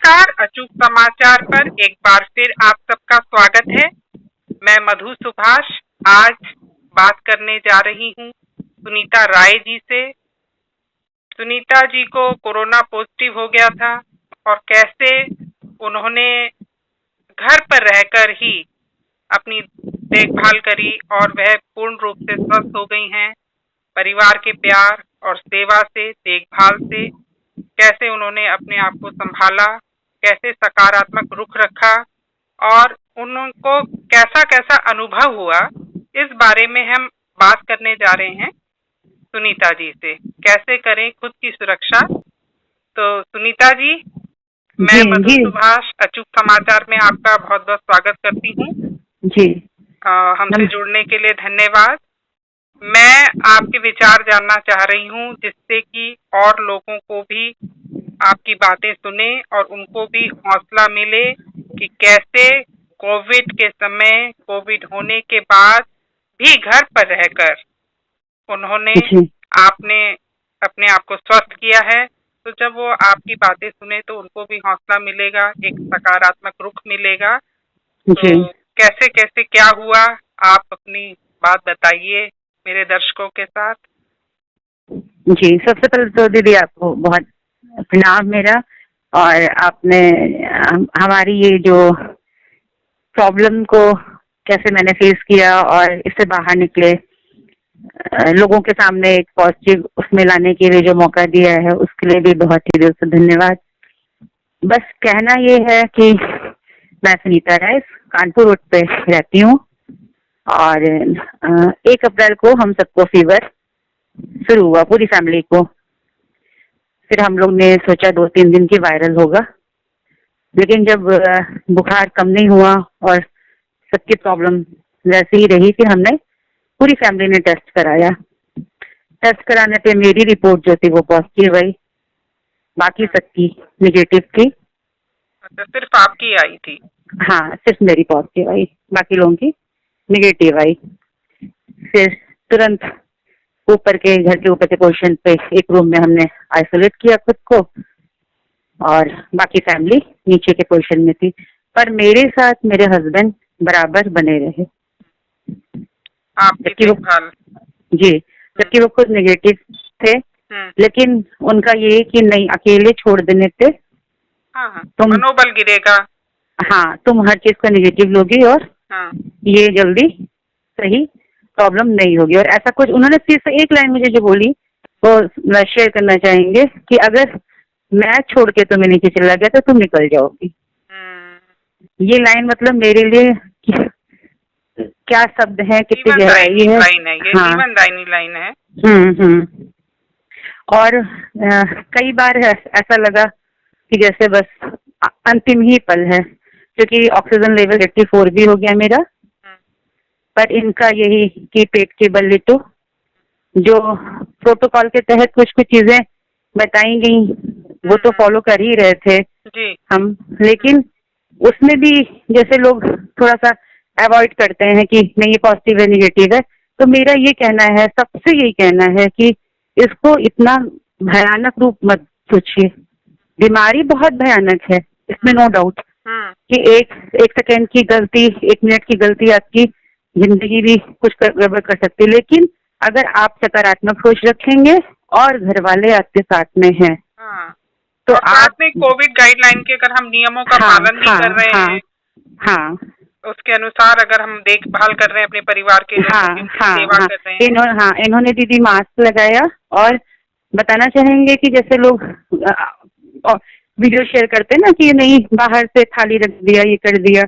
नमस्कार, अचूक समाचार पर एक बार फिर आप सबका स्वागत है। मैं मधु सुभाष आज बात करने जा रही हूँ सुनीता राय जी से। सुनीता जी को कोरोना पॉजिटिव हो गया था और कैसे उन्होंने घर पर रहकर ही अपनी देखभाल करी और वह पूर्ण रूप से स्वस्थ हो गई हैं। परिवार के प्यार और सेवा से, देखभाल से कैसे उन्होंने अपने आप को संभाला, कैसे सकारात्मक रुख रखा और उनको कैसा कैसा अनुभव हुआ, इस बारे में हम बात करने जा रहे हैं सुनीता जी से। कैसे करें खुद की सुरक्षा। तो सुनीता जी, मैं मधु सुभाष अचूक समाचार में आपका बहुत बहुत स्वागत करती हूँ जी। हमसे जुड़ने के लिए धन्यवाद। मैं आपके विचार जानना चाह रही हूँ जिससे कि और लोगों को भी आपकी बातें सुने और उनको भी हौसला मिले कि कैसे कोविड के समय, कोविड होने के बाद भी घर पर रहकर उन्होंने आपने अपने आप को स्वस्थ किया है। तो जब वो आपकी बातें सुने तो उनको भी हौसला मिलेगा, एक सकारात्मक रुख मिलेगा। तो कैसे कैसे क्या हुआ, आप अपनी बात बताइए मेरे दर्शकों के साथ। जी, सबसे पहले तो दीदी आपको बहुत प्रणाम मेरा। और आपने हमारी ये जो प्रॉब्लम को कैसे मैंने फेस किया और इससे बाहर निकले, लोगों के सामने एक पॉजिटिव उसमें लाने के लिए जो मौका दिया है उसके लिए भी बहुत ही दिल से धन्यवाद। बस कहना ये है कि मैं सुनीता राय कानपुर रोड पे रहती हूँ और 1 अप्रैल को हम सबको फीवर शुरू हुआ, पूरी फैमिली को। फिर हम लोग ने सोचा 2-3 दिन की वायरल होगा, लेकिन जब बुखार कम नहीं हुआ और सबकी प्रॉब्लम वैसे ही रही, फिर हमने पूरी फैमिली ने टेस्ट कराया। टेस्ट कराने पे मेरी रिपोर्ट जो थी वो पॉजिटिव आई, बाकी सबकी निगेटिव थी। अच्छा, सिर्फ आपकी आई थी? हाँ, सिर्फ मेरी पॉजिटिव आई, बाकी लोगों की निगेटिव आई। फिर तुरंत ऊपर के घर के ऊपर के पोर्शन पे एक रूम में हमने आइसोलेट किया खुद को और बाकी फैमिली नीचे के पोर्शन में थी। पर मेरे साथ मेरे हस्बैंड बराबर बने रहे, जबकि वो खुद नेगेटिव थे। लेकिन उनका ये कि नहीं, अकेले छोड़ देने से तुम मनोबल गिरेगा। हाँ, तुम हर चीज का नेगेटिव लोगी और ये जल्दी सही प्रॉब्लम नहीं होगी। और ऐसा कुछ उन्होंने सिर्फ एक लाइन मुझे जो बोली वो शेयर करना चाहेंगे कि अगर मैं छोड़ के तुम्हें नीचे चला गया तो तुम निकल जाओगी। ये लाइन मतलब मेरे लिए क्या शब्द है, कितनी गहराई है। हाँ, जीवनदायिनी लाइन है। और कई बार ऐसा लगा कि जैसे बस अंतिम ही पल है, क्योंकि ऑक्सीजन लेवल 84 भी हो गया मेरा। पर इनका यही कि पेट के बल लेटो, जो प्रोटोकॉल के तहत कुछ कुछ चीजें बताई गई वो तो फॉलो कर ही रहे थे हम, लेकिन उसमें भी जैसे लोग थोड़ा सा अवॉइड करते हैं कि नहीं ये पॉजिटिव है निगेटिव है। तो मेरा ये कहना है, सबसे यही कहना है कि इसको इतना भयानक रूप मत सोचिए। बीमारी बहुत भयानक है, इसमें नो डाउट कि एक सेकेंड की गलती, 1 मिनट की गलती आपकी जिंदगी भी कुछ गड़बड़ कर सकती है। लेकिन अगर आप सकारात्मक सोच रखेंगे और घर वाले आपके साथ में हैं, तो आप में कोविड गाइडलाइन के अगर हम नियमों का पालन भी कर रहे हैं, उसके अनुसार अगर हम देखभाल कर रहे हैं अपने परिवार के सेवा कर रहे हैं। इन्होंने दीदी मास्क लगाया और बताना चाहेंगे कि जैसे लोग वीडियो शेयर करते हैं ना कि नहीं बाहर से थाली रख दिया, ये कर दिया,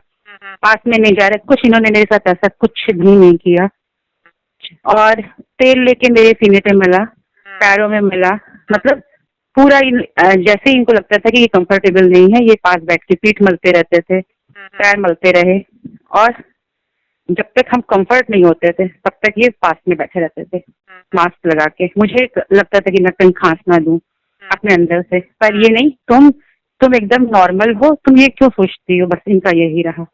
पास में नहीं जा रहे, कुछ इन्होंने मेरे साथ ऐसा कुछ भी नहीं किया। और तेल लेके मेरे सीने पे मला, पैरों में मला, मतलब पूरा जैसे इनको लगता था कि ये कंफर्टेबल नहीं है, ये पास बैठ के पीठ मलते रहते थे, पैर मलते रहे। और जब तक हम कंफर्ट नहीं होते थे तब तक ये पास में बैठे रहते थे मास्क लगा के। मुझे लगता था कि मैं कहीं खांस ना दूं अपने अंदर से, पर ये नहीं, तुम एकदम नॉर्मल हो, तुम ये क्यों सोचती हो। बस इनका यही रहा।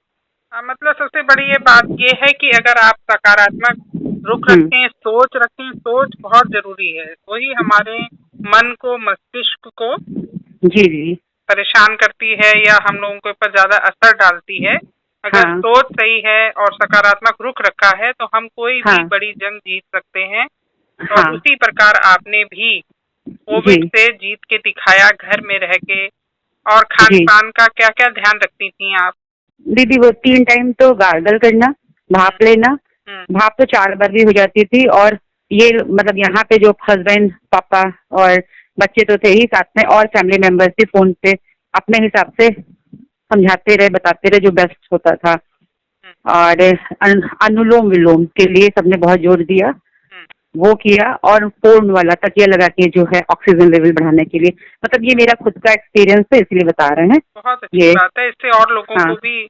मतलब सबसे बड़ी ये बात ये है कि अगर आप सकारात्मक रुख रखें, सोच रखें, सोच बहुत जरूरी है। वही हमारे मन को, मस्तिष्क को जी परेशान करती है या हम लोगों के ऊपर ज्यादा असर डालती है, अगर हाँ सोच सही है और सकारात्मक रुख रखा है तो हम कोई भी हाँ बड़ी जंग जीत सकते हैं। और हाँ उसी प्रकार आपने भी जी कोविड से जीत के दिखाया घर में रह के। और खान जी पान का क्या क्या ध्यान रखती थी आप? दीदी, वो 3 टाइम तो गार्गल करना, भाप लेना। हम्म, भाप तो 4 बार भी हो जाती थी। और ये मतलब यहाँ पे जो हस्बैंड पापा और बच्चे तो थे ही साथ में, और फैमिली मेंबर्स भी फोन पे अपने हिसाब से समझाते रहे, बताते रहे जो बेस्ट होता था। और अनुलोम विलोम के लिए सबने बहुत जोर दिया, हम्म, वो किया। और पूर्ण वाला तकिया लगा के जो है ऑक्सीजन लेवल बढ़ाने के लिए, मतलब ये मेरा खुद का एक्सपीरियंस है इसलिए बता रहे हैं बहुत अच्छी ये। बात है। इससे और लोगों हाँ को भी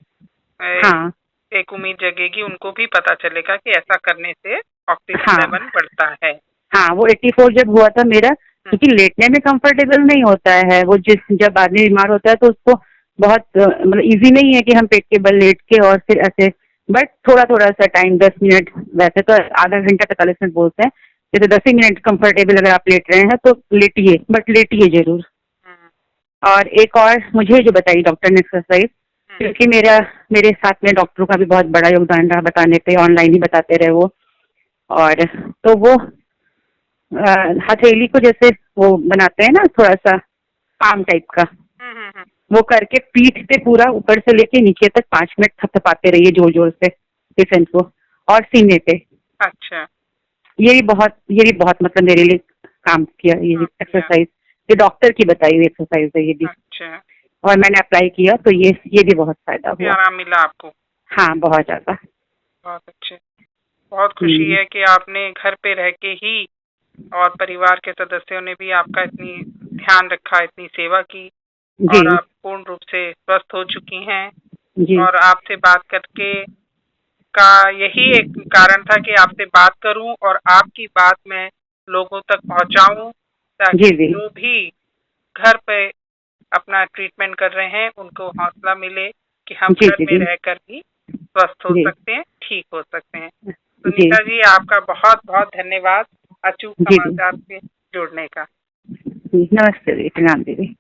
हाँ एक उम्मीद जगेगी, उनको भी पता चलेगा कि ऐसा करने से ऑक्सीजन हाँ लेवल बढ़ता है। हाँ। वो 84 जब हुआ था मेरा, हम्म, क्योंकि लेटने में कंफर्टेबल नहीं होता है वो, जब आदमी बीमार होता है तो उसको बहुत मतलब इजी नहीं है कि हम पेट के बल लेट के और फिर ऐसे। बट थोड़ा थोड़ा सा टाइम, 10 मिनट, वैसे तो आधा घंटा 45 मिनट बोलते हैं, जैसे 10 ही मिनट कंफर्टेबल अगर आप लेट रहे हैं तो लेटिए, बट लेटिए जरूर। हम्म, और एक और मुझे जो बताई डॉक्टर ने एक्सरसाइज, हम्म, क्योंकि मेरे साथ में डॉक्टरों का भी बहुत बड़ा योगदान रहा बताने पे, ऑनलाइन ही बताते रहे वो। और तो वो हथेली को जैसे वो बनाते हैं ना, थोड़ा सा पाम टाइप का, हम्म, वो करके पीठ पे पूरा ऊपर से लेके नीचे तक 5 मिनट थपथपाते रहिए जोर जोर से पेशेंट को, और सीने पे। अच्छा। ये भी बहुत मतलब मेरे लिए काम किया ये किया। एक्सरसाइज। ये डॉक्टर की बताई हुई एक्सरसाइज है ये भी, अच्छा। और मैंने अप्लाई किया तो ये भी बहुत फायदा काफी हुआ। आराम मिला आपको? हाँ, बहुत ज्यादा। बहुत अच्छे। बहुत खुशी हम्म, है कि आपने घर पे रह के ही और परिवार के सदस्यों ने भी आपका इतनी ध्यान रखा, इतनी सेवा की जी और आप पूर्ण रूप से स्वस्थ हो चुकी हैं। जी और आपसे बात करके का यही एक कारण था कि आपसे बात करूं और आपकी बात मैं लोगों तक पहुंचाऊं, जी ताकि जी जो भी घर पे अपना ट्रीटमेंट कर रहे हैं उनको हौसला मिले कि हम जी घर जी में जी रहकर भी स्वस्थ हो जी सकते हैं, ठीक हो सकते हैं। जी सुनीता जी, आपका बहुत बहुत धन्यवाद अचूक जी जी समाचार से जुड़ने का। जी। नमस्ते दीदी, प्रणाम दीदी।